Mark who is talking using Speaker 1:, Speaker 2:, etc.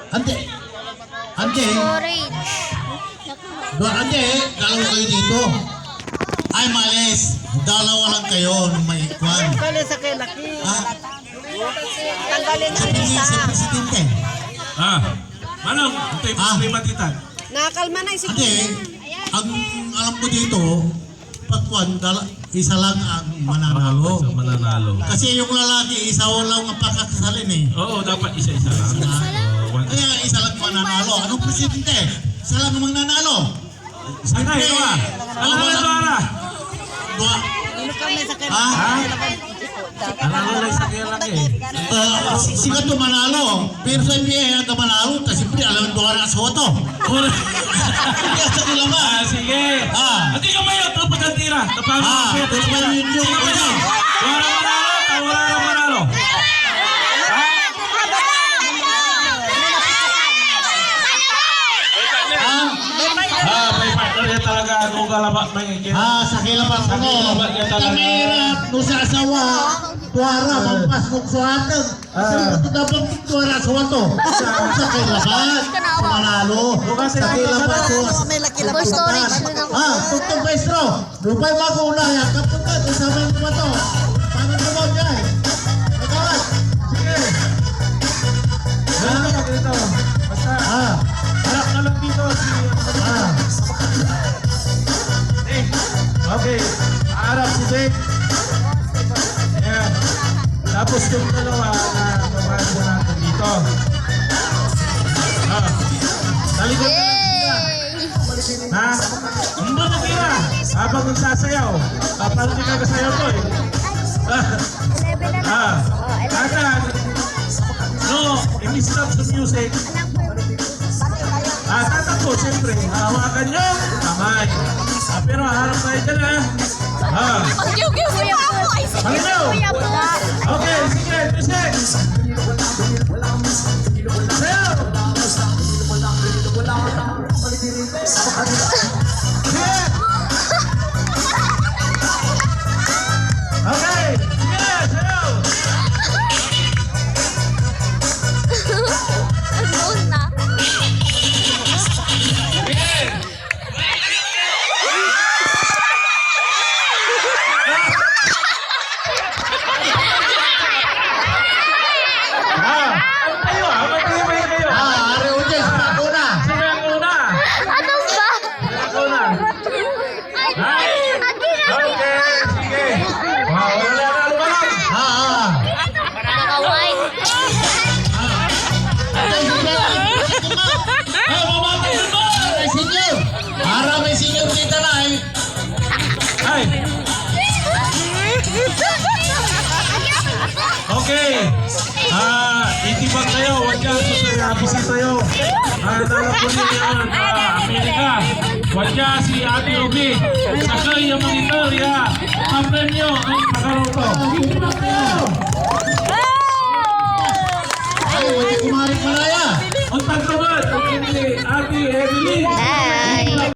Speaker 1: Ante. Ante.
Speaker 2: Storage.
Speaker 1: Ante, dalawa kayo dito. Ay, malis. Dalawa lang kayo nung may ikwan.
Speaker 3: Tanggalin sa kay laki. Tanggalin ang
Speaker 1: Sabi niya
Speaker 3: isa.
Speaker 1: si Presidente.
Speaker 4: Manong, ito yung primatitan.
Speaker 3: Nakakalma na isip.
Speaker 1: Ante, ang alam ko dito, pagkwan, isa lang ang mananalo.
Speaker 4: Sa mananalo.
Speaker 1: Kasi yung lalaki, isa lang ang pakakasalin eh.
Speaker 4: Oo, dapat isa-isa lang.
Speaker 1: Kaya isa lang mananalo. Anong Presidente? Isa lang ang mananalo.
Speaker 4: Sana ito Alam mo ito, Ara?
Speaker 1: Dua.
Speaker 3: Ano kami sa kay
Speaker 1: Ha?
Speaker 4: Alam mo lang sa kaya laki.
Speaker 1: Sikat to manalo. Pero sa NBA ang manalo kasi siyempre alam mo na sa auto. Kaya sa kilama.
Speaker 4: Sige. Hindi ka mayo, ito pagkantira. Tapang
Speaker 1: Ito naman yun yung ano.
Speaker 4: Wala manalo, wala manalo. May partner yan talaga. Ano galabat may ikin.
Speaker 1: Sa kilamat ko. Kamihirap no sa asawa. Tuara, mampas kong suhatag. Kasi ito dapat tuara sa wato. Sa kilamat. Manalo. Sa kilamat ko.
Speaker 2: For storage na lang.
Speaker 1: Tuntong maestro. Lupay mag-una. Kapag ka, isama yung wato. Paano naman dyan? Magkawat. Sige.
Speaker 4: Ganito ka ganito. Basta, harap na lang dito. Okay. Harap si Dave. Ayan. Tapos yung dalawa na babahan mo natin dito. Talikod na lang sila. Ha? Hindi ba natira? Habang nagsasayaw. Paano di ka kasayaw to eh? Kaka, no, i-stop the music. Tatakbo, siyempre. Hawakan nyo, kamay. Pero harap tayo dyan ha. Halinaw. Okay, sige, music. Sayaw. Sige. Okay, sige, sayaw.
Speaker 2: Noon na.
Speaker 4: Mag-iway kayo.
Speaker 1: Ari Ujes, mag-una.
Speaker 4: Sino ang una?
Speaker 2: Ano ba?
Speaker 4: Sino ang una? Okay, sige. Wala na lumalang.
Speaker 2: Nakaway.
Speaker 4: Mamatay mo!
Speaker 1: May senior. Para may senior dito na eh.
Speaker 4: Ay, okay. Itibag tayo. Huwag ka susayabisi tayo. Dala po niyo yan. Amerika. Huwag ka si Ate Ruby. Sakay yung mga ito. Ang premyo ang nakaroon ko.